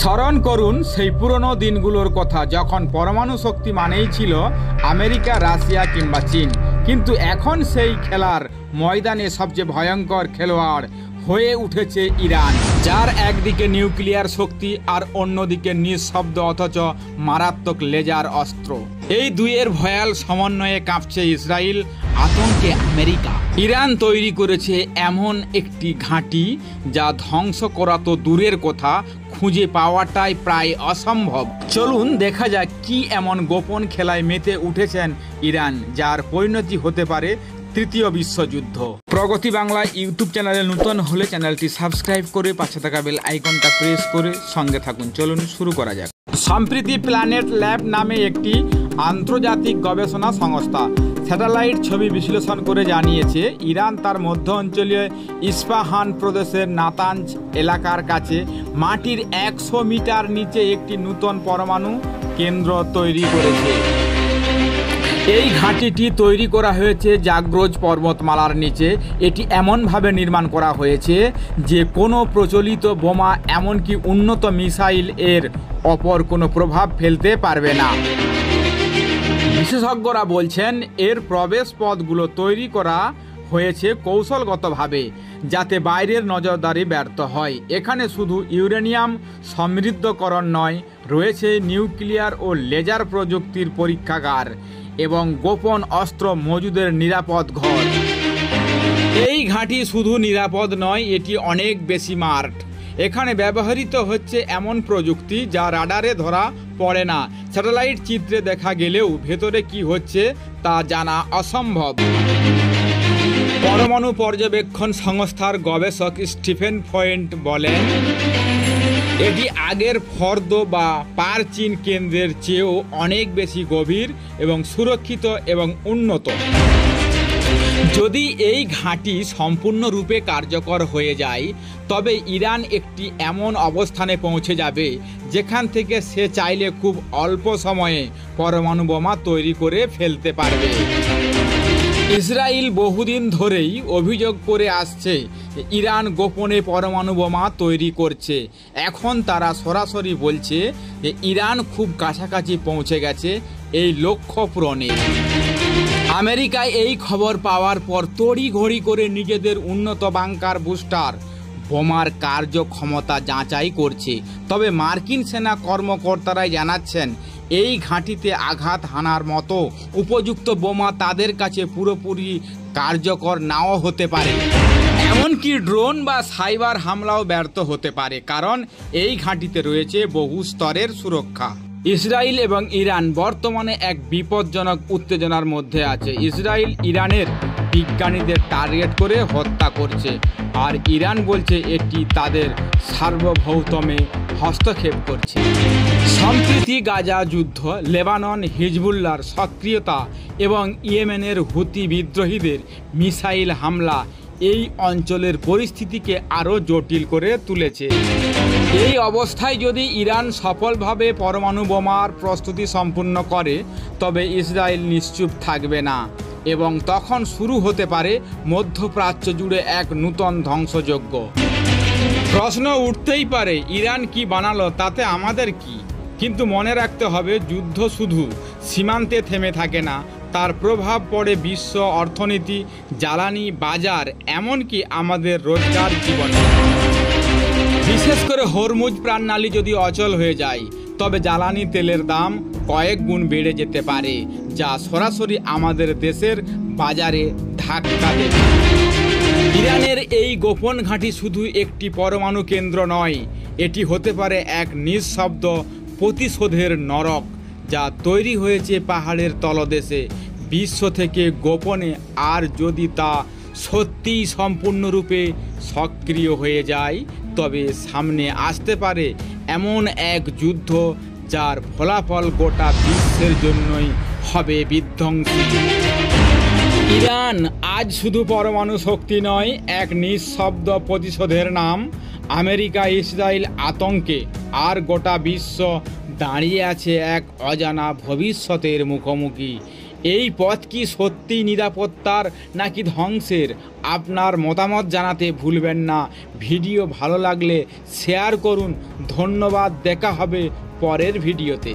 স্মরণ করুন সেই পুরনো দিনগুলোর কথা, যখন পরমাণু শক্তি মানেই ছিল আমেরিকা, রাশিয়া কিংবা চীন। কিন্তু এখন সেই খেলার ময়দানে সবচেয়ে ভয়ঙ্কর খেলোয়াড় হয়ে উঠেছে ইরান, যার একদিকে নিউক্লিয়ার শক্তি আর অন্যদিকে নিঃশব্দ অথচ মারাত্মক লেজার অস্ত্র। এই দুইয়ের ভয়াল সমন্বয়ে কাঁপছে ইসরায়েল, আতঙ্কে আমেরিকা। ইরান তৈরি করেছে এমন একটি ঘাঁটি যা ধ্বংস করা তো দূরের কথা, খুঁজে পাওয়াটাই প্রায় অসম্ভব। চলুন দেখা যাক কি এমন গোপন খেলায় মেতে উঠেছেন ইরান, যার পরিণতি হতে পারে তৃতীয় বিশ্বযুদ্ধ। প্রগতি বাংলা ইউটিউব চ্যানেলে নতুন হলে চ্যানেলটি সাবস্ক্রাইব করে পাশে থাকা বেল আইকনটা প্রেস করে সঙ্গে থাকুন। চলুন শুরু করা যাক। সম্প্রতি প্ল্যানেট ল্যাব নামে একটি আন্তর্জাতিক গবেষণা সংস্থা স্যাটেলাইট ছবি বিশ্লেষণ করে জানিয়েছে, ইরান তার মধ্য অঞ্চলীয় ইস্পাহান প্রদেশের নাতাঞ্জ এলাকার কাছে মাটির 100 মিটার নিচে একটি নতুন পরমাণু কেন্দ্র তৈরি করেছে। এই ঘাঁটিটি তৈরি করা হয়েছে জাগ্রজ পর্বতমালার নিচে। এটি এমনভাবে নির্মাণ করা হয়েছে যে কোনো প্রচলিত বোমা, এমনকি উন্নত মিসাইল এর অপর কোনো প্রভাব ফেলতে পারবে না। বিশেষজ্ঞরা বলছেন এর প্রবেশ পথগুলো তৈরি করা হয়েছে কৌশলগতভাবে, যাতে বাইরের নজরদারি ব্যর্থ হয়। এখানে শুধু ইউরেনিয়াম সমৃদ্ধকরণ নয়, রয়েছে নিউক্লিয়ার ও লেজার প্রযুক্তির পরীক্ষাগার এবং গোপন অস্ত্র মজুদের নিরাপদ ঘর। এই ঘাঁটি শুধু নিরাপদ নয়, এটি অনেক বেশি স্মার্ট। এখানে ব্যবহৃত হচ্ছে এমন প্রযুক্তি যা রাডারে ধরা পড়ে না। স্যাটেলাইট চিত্রে দেখা গেলেও ভেতরে কি হচ্ছে তা জানা অসম্ভব। পরমাণু পর্যবেক্ষণ সংস্থার গবেষক স্টিফেন ফয়েন্ট বলেন, এটি আগের ফর্দ বা পারচিন কেন্দ্রের চেয়েও অনেক বেশি গভীর এবং সুরক্ষিত এবং উন্নত। যদি এই ঘাঁটি সম্পূর্ণরূপে কার্যকর হয়ে যায়, তবে ইরান একটি এমন অবস্থানে পৌঁছে যাবে যেখান থেকে সে চাইলে খুব অল্প সময়ে পরমাণু বোমা তৈরি করে ফেলতে পারবে। ইসরায়েল বহুদিন ধরেই অভিযোগ করে আসছে ইরান গোপনে পরমাণু বোমা তৈরি করছে। এখন তারা সরাসরি বলছে যে ইরান খুব কাছাকাছি পৌঁছে গেছে এই লক্ষ্য পূরণে। আমেরিকায় এই খবর পাওয়ার পর তড়িঘড়ি করে নিজেদের উন্নত বাংকার বুস্টার বোমার কার্যক্ষমতা যাচাই করছে। তবে মার্কিন সেনা কর্মকর্তারাই জানাচ্ছেন এই ঘাঁটিতে আঘাত হানার মতো উপযুক্ত বোমা তাদের কাছে পুরোপুরি কার্যকর নাও হতে পারে। এমনকি ড্রোন বা সাইবার হামলাও ব্যর্থ হতে পারে, কারণ এই ঘাঁটিতে রয়েছে বহু স্তরের সুরক্ষা। ইসরায়েল এবং ইরান বর্তমানে এক বিপজ্জনক উত্তেজনার মধ্যে আছে। ইসরায়েল ইরানের বিজ্ঞানীদের টার্গেট করে হত্যা করছে, আর ইরান বলছে এটি তাদের সার্বভৌমত্বে হস্তক্ষেপ করছে। সম্প্রতি গাজা যুদ্ধ, লেবানন হিজবুল্লাহর সক্রিয়তা এবং ইয়েমেনের হুতি বিদ্রোহীদের মিসাইল হামলা এই অঞ্চলের পরিস্থিতিকে আরও জটিল করে তুলেছে। এই অবস্থায় যদি ইরান সফলভাবে পরমাণু বোমার প্রস্তুতি সম্পূর্ণ করে, তবে ইসরায়েল নিশ্চুপ থাকবে না এবং তখন শুরু হতে পারে মধ্যপ্রাচ্য জুড়ে এক নূতন ধ্বংসযজ্ঞ। প্রশ্ন উঠতেই পারে, ইরান কি বানালো, তাতে আমাদের কি? কিন্তু মনে রাখতে হবে, যুদ্ধ শুধু সীমান্তে থেমে থাকে না, তার প্রভাব পড়ে বিশ্ব অর্থনীতি, জ্বালানি বাজার, এমনকি আমাদের রোজগার জীবনে। বিশেষ করে হরমুজ প্রাণনালী যদি অচল হয়ে যায়, তবে জ্বালানি তেলের দাম কয়েক গুণ বেড়ে যেতে পারে, যা সরাসরি আমাদের দেশের বাজারে ধাক্কা দেবে। ইরানের এই গোপন ঘাঁটি শুধু একটি পরমাণু কেন্দ্র নয়, এটি হতে পারে এক নিঃশব্দ প্রতিশোধের নরক, যা তৈরি হয়েছে পাহাড়ের তলদেশে, বিশ্ব থেকে গোপনে। আর যদি তা সত্যিই সম্পূর্ণরূপে সক্রিয় হয়ে যায়, তবে সামনে আসতে পারে এমন এক যুদ্ধ যার ফলাফল গোটা বিশ্বের জন্যই হবে বিধ্বংসী। ইরান আজ শুধু পরমাণু শক্তি নয়, এক নিঃশব্দ প্রতিশোধের নাম। আমেরিকা, ইসরায়েল আতঙ্কে, আর গোটা বিশ্ব দাঁড়িয়ে আছে এক অজানা ভবিষ্যতের মুখোমুখি। এই পথ কি সত্যি নিরাপত্তার নাকি ধ্বংসের? আপনার মতামত জানাতে ভুলবেন না। ভিডিও ভালো লাগলে শেয়ার করুন। ধন্যবাদ, দেখা হবে পরের ভিডিওতে।